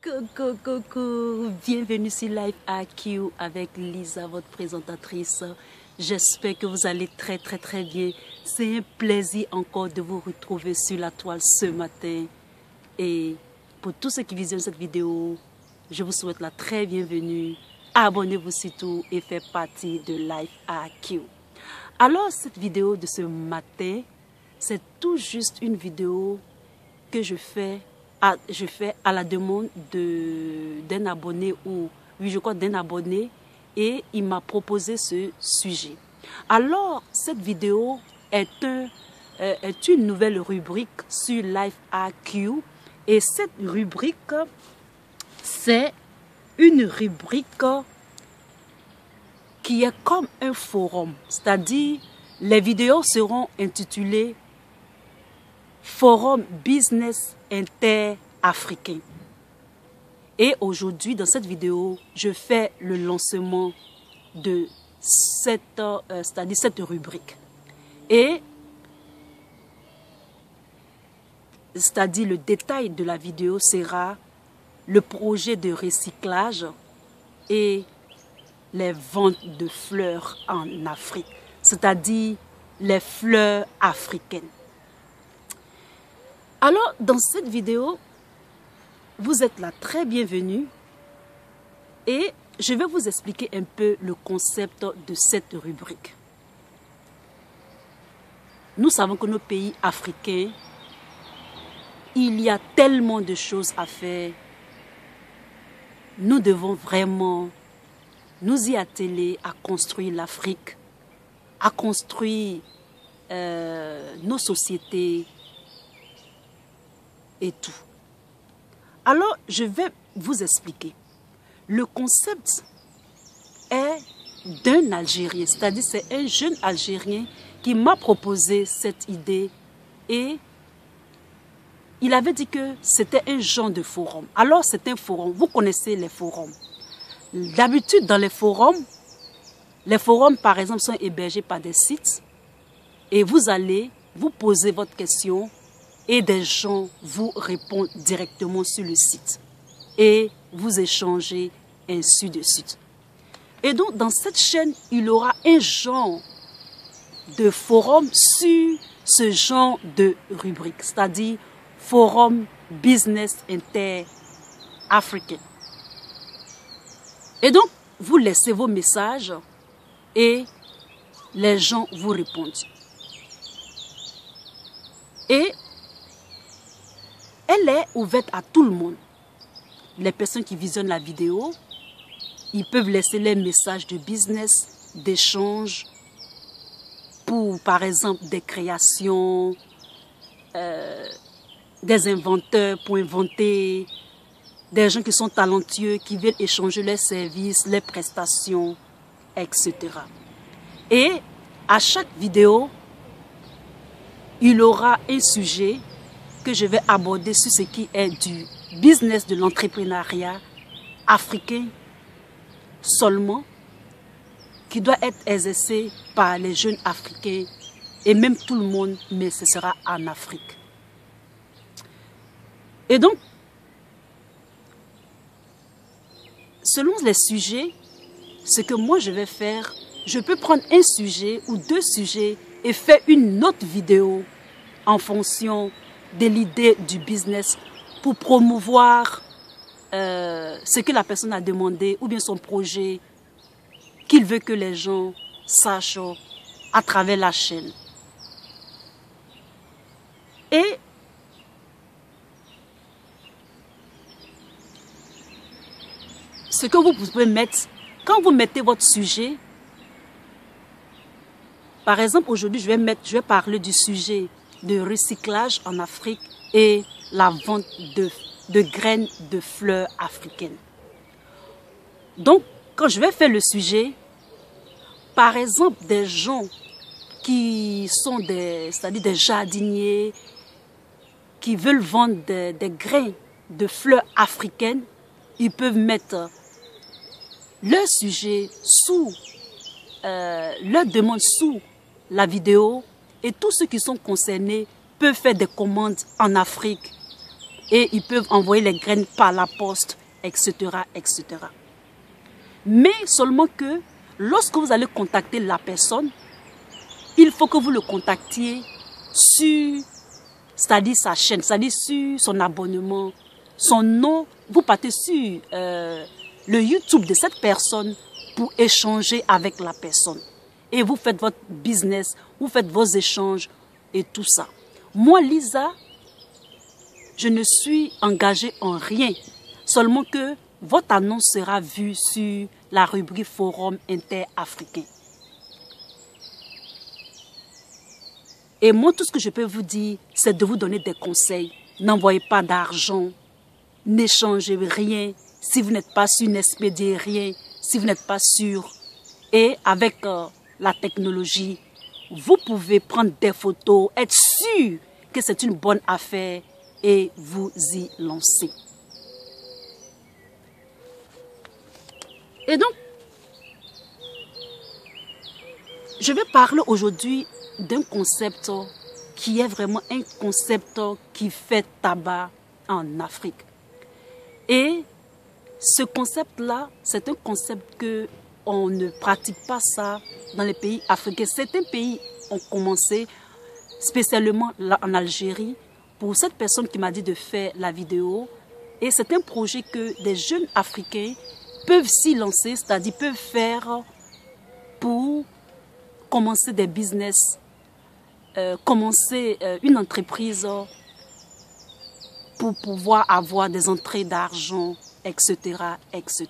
Coucou, coucou, bienvenue sur Life AQ avec Lisa, votre présentatrice. J'espère que vous allez très bien. C'est un plaisir encore de vous retrouver sur la toile ce matin. Et pour tous ceux qui visionnent cette vidéo, je vous souhaite la très bienvenue. Abonnez-vous surtout et faites partie de Life AQ. Alors, cette vidéo de ce matin, c'est tout juste une vidéo que je fais à la demande d'un abonné, d'un abonné, et il m'a proposé ce sujet. Alors, cette vidéo est une nouvelle rubrique sur Life AQ, et cette rubrique, c'est une rubrique qui est comme un forum, c'est-à-dire les vidéos seront intitulées Forum Business Inter-Africain. Et aujourd'hui, dans cette vidéo, je fais le lancement de cette rubrique. Et c'est-à-dire le détail de la vidéo sera le projet de recyclage et les ventes de fleurs en Afrique, c'est-à-dire les fleurs africaines. Alors, dans cette vidéo, vous êtes là très bienvenue et je vais vous expliquer un peu le concept de cette rubrique. Nous savons que nos pays africains, il y a tellement de choses à faire. Nous devons vraiment nous y atteler à construire l'Afrique, à construire nos sociétés et tout. Alors, je vais vous expliquer. Le concept est d'un Algérien, c'est-à-dire c'est un jeune Algérien qui m'a proposé cette idée et il avait dit que c'était un genre de forum. Alors, c'est un forum. Vous connaissez les forums. D'habitude, dans les forums, par exemple, sont hébergés par des sites et vous allez vous poser votre question et des gens vous répondent directement sur le site et vous échangez ainsi de suite. Et donc, dans cette chaîne, il y aura un genre de forum sur ce genre de rubrique, c'est-à-dire Forum Business Inter-Africain. Et donc, vous laissez vos messages et les gens vous répondent. Et elle est ouverte à tout le monde. Les personnes qui visionnent la vidéo, ils peuvent laisser les messages de business, d'échange, pour par exemple des créations, des inventeurs pour inventer, des gens qui sont talentueux, qui veulent échanger leurs services, leurs prestations, etc. Et à chaque vidéo, il y aura un sujet que je vais aborder sur ce qui est du business de l'entrepreneuriat africain seulement, qui doit être exercé par les jeunes africains et même tout le monde, mais ce sera en Afrique. Et donc, selon les sujets, ce que moi je vais faire, je peux prendre un sujet ou deux sujets et faire une autre vidéo en fonction de l'idée du business pour promouvoir ce que la personne a demandé ou bien son projet qu'il veut que les gens sachent à travers la chaîne. Et ce que vous pouvez mettre, quand vous mettez votre sujet, par exemple aujourd'hui je vais parler du sujet de recyclage en Afrique et la vente de graines de fleurs africaines. Donc, quand je vais faire le sujet, par exemple, des gens qui sont c'est-à-dire des jardiniers, qui veulent vendre des grains de fleurs africaines, ils peuvent mettre leur sujet sous, leur demande sous la vidéo et tous ceux qui sont concernés peuvent faire des commandes en Afrique et ils peuvent envoyer les graines par la poste etc., etc. Mais seulement que lorsque vous allez contacter la personne, il faut que vous le contactiez sur, c'est-à-dire sa chaîne, c'est-à-dire sur son abonnement, son nom. Vous partez sur le YouTube de cette personne pour échanger avec la personne. Et vous faites votre business, vous faites vos échanges et tout ça. Moi, Lisa, je ne suis engagée en rien. Seulement que votre annonce sera vue sur la rubrique Forum interafricain. Et moi, tout ce que je peux vous dire, c'est de vous donner des conseils. N'envoyez pas d'argent, n'échangez rien si vous n'êtes pas sûr, n'expédiez rien si vous n'êtes pas sûr. Et avec la technologie, vous pouvez prendre des photos, être sûr que c'est une bonne affaire et vous y lancer. Et donc, je vais parler aujourd'hui d'un concept qui est vraiment un concept qui fait tabac en Afrique. Et ce concept-là, c'est un concept que on ne pratique pas ça dans les pays africains. Certains pays ont commencé, spécialement là en Algérie, pour cette personne qui m'a dit de faire la vidéo. Et c'est un projet que des jeunes Africains peuvent s'y lancer, c'est-à-dire peuvent faire pour commencer des business, commencer une entreprise pour pouvoir avoir des entrées d'argent, etc., etc.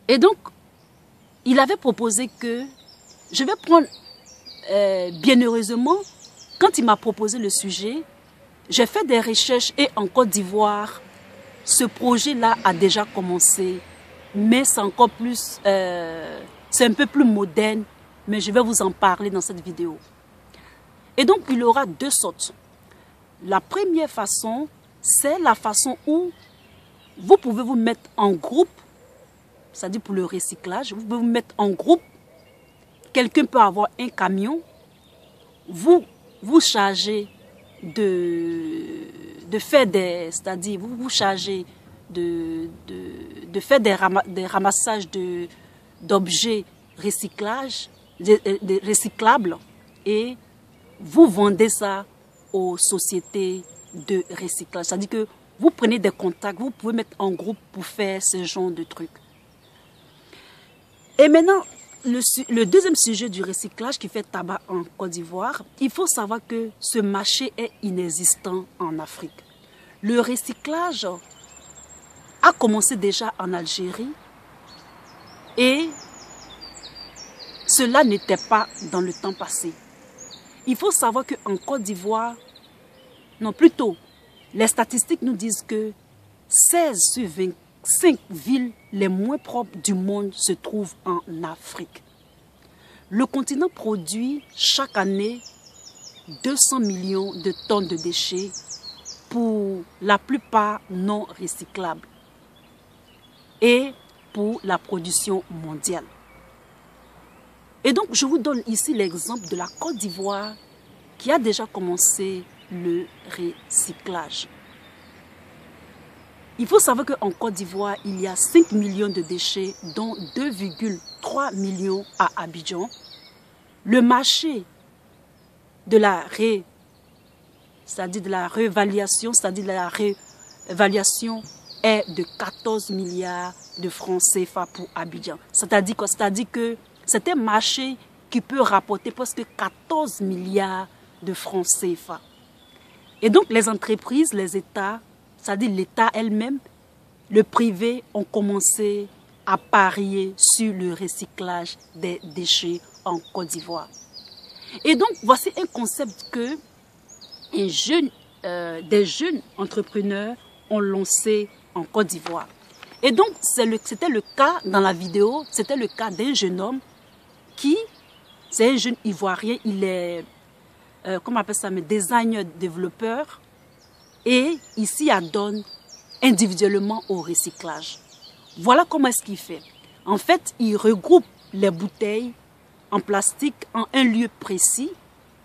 Et donc, il avait proposé que, je vais prendre, bien heureusement, quand il m'a proposé le sujet, j'ai fait des recherches et en Côte d'Ivoire, ce projet-là a déjà commencé, mais c'est encore plus, c'est un peu plus moderne, mais je vais vous en parler dans cette vidéo. Et donc, il y aura deux sortes. La première façon, c'est la façon où vous pouvez vous mettre en groupe, c'est-à-dire pour le recyclage, vous pouvez vous mettre en groupe, quelqu'un peut avoir un camion, vous chargez de faire des, c'est-à-dire vous chargez de faire des ramassages d'objets recyclables et vous vendez ça aux sociétés de recyclage. C'est-à-dire que vous prenez des contacts, vous pouvez mettre en groupe pour faire ce genre de trucs. Et maintenant, le deuxième sujet du recyclage qui fait tabac en Côte d'Ivoire, il faut savoir que ce marché est inexistant en Afrique. Le recyclage a commencé déjà en Algérie et cela n'était pas dans le temps passé. Il faut savoir qu'en Côte d'Ivoire, non plutôt, les statistiques nous disent que 16 sur 25 villes les moins propres du monde se trouvent en Afrique. Le continent produit chaque année 200 millions de tonnes de déchets, pour la plupart non recyclables, et pour la production mondiale. Et donc, je vous donne ici l'exemple de la Côte d'Ivoire qui a déjà commencé le recyclage. Il faut savoir qu'en Côte d'Ivoire, il y a 5 millions de déchets, dont 2,3 millions à Abidjan. Le marché de la réévaluation, c'est-à-dire de la réévaluation est de 14 milliards de francs CFA pour Abidjan. C'est-à-dire que c'est un marché qui peut rapporter presque 14 milliards de francs CFA. Et donc les entreprises, les États, c'est-à-dire l'État elle-même, le privé ont commencé à parier sur le recyclage des déchets en Côte d'Ivoire. Et donc voici un concept que des jeunes entrepreneurs ont lancé en Côte d'Ivoire. Et donc c'était le cas dans la vidéo, c'était le cas d'un jeune homme qui, c'est un jeune Ivoirien, il est, comment on appelle ça, designer développeur, et il s'y adonne individuellement au recyclage. Voilà comment est-ce qu'il fait. En fait, il regroupe les bouteilles en plastique en un lieu précis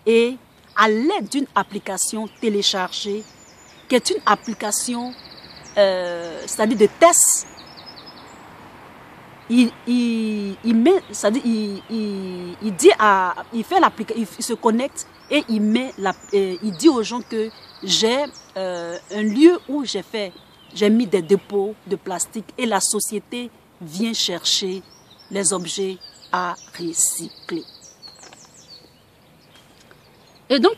et à l'aide d'une application téléchargée, qui est une application c'est-à-dire de tests. Il met, c'est-à-dire il dit il fait l'application, il se connecte et il met il dit aux gens que j'ai un lieu où j'ai mis des dépôts de plastique et la société vient chercher les objets à recycler. Et donc,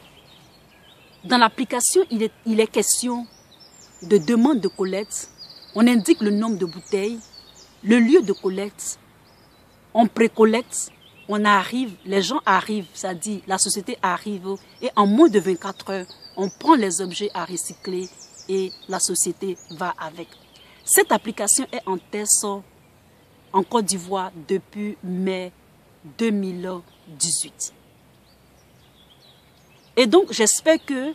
dans l'application, il est question de demande de collecte. On indique le nombre de bouteilles, le lieu de collecte, on précollecte, on arrive, les gens arrivent, c'est-à-dire la société arrive et en moins de 24 heures, on prend les objets à recycler et la société va avec. Cette application est en test en Côte d'Ivoire depuis mai 2018. Et donc, j'espère que,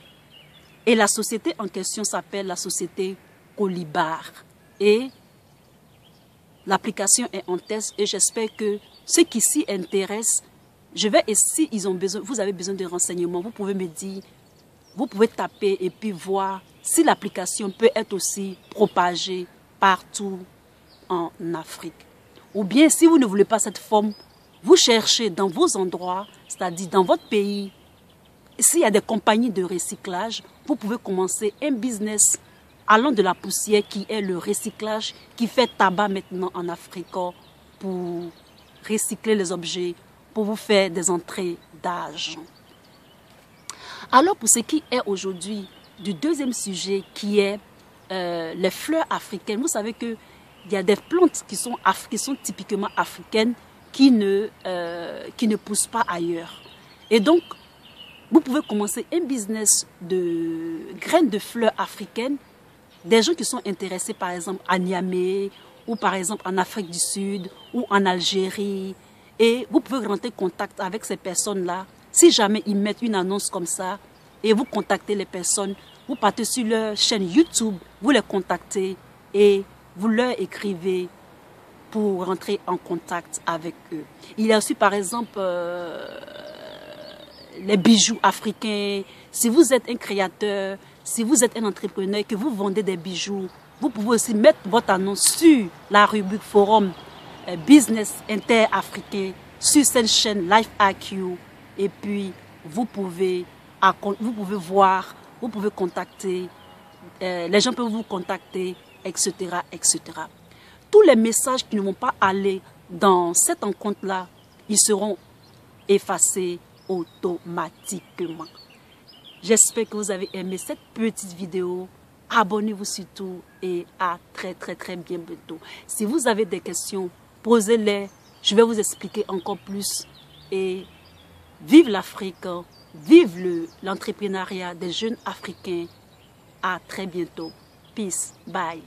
et la société en question s'appelle la société Colibar. Et l'application est en test et j'espère que ceux qui s'y intéressent, si vous avez besoin de renseignements, vous pouvez me dire, vous pouvez taper et puis voir si l'application peut être aussi propagée partout en Afrique. Ou bien, si vous ne voulez pas cette forme, vous cherchez dans vos endroits, c'est-à-dire dans votre pays, s'il y a des compagnies de recyclage, vous pouvez commencer un business allant de la poussière qui est le recyclage, qui fait tabac maintenant en Afrique pour recycler les objets, pour vous faire des entrées d'argent. Alors pour ce qui est aujourd'hui du deuxième sujet qui est les fleurs africaines, vous savez qu'il y a des plantes qui sont typiquement africaines qui ne poussent pas ailleurs. Et donc, vous pouvez commencer un business de graines de fleurs africaines. Des gens qui sont intéressés par exemple à Niamey ou par exemple en Afrique du Sud ou en Algérie. Et vous pouvez rentrer en contact avec ces personnes-là. Si jamais ils mettent une annonce comme ça et vous contactez les personnes, vous partez sur leur chaîne YouTube, vous les contactez et vous leur écrivez pour rentrer en contact avec eux. Il y a aussi par exemple les bijoux africains. Si vous êtes un créateur, si vous êtes un entrepreneur que vous vendez des bijoux, vous pouvez aussi mettre votre annonce sur la rubrique forum business inter-africain sur cette chaîne Life IQ et puis vous pouvez voir, vous pouvez contacter, les gens peuvent vous contacter, etc., etc. Tous les messages qui ne vont pas aller dans cette rencontre-là, ils seront effacés automatiquement. J'espère que vous avez aimé cette petite vidéo. Abonnez-vous surtout et à très bientôt. Si vous avez des questions, posez-les. Je vais vous expliquer encore plus. Et vive l'Afrique, vive l'entrepreneuriat des jeunes Africains. À très bientôt. Peace. Bye.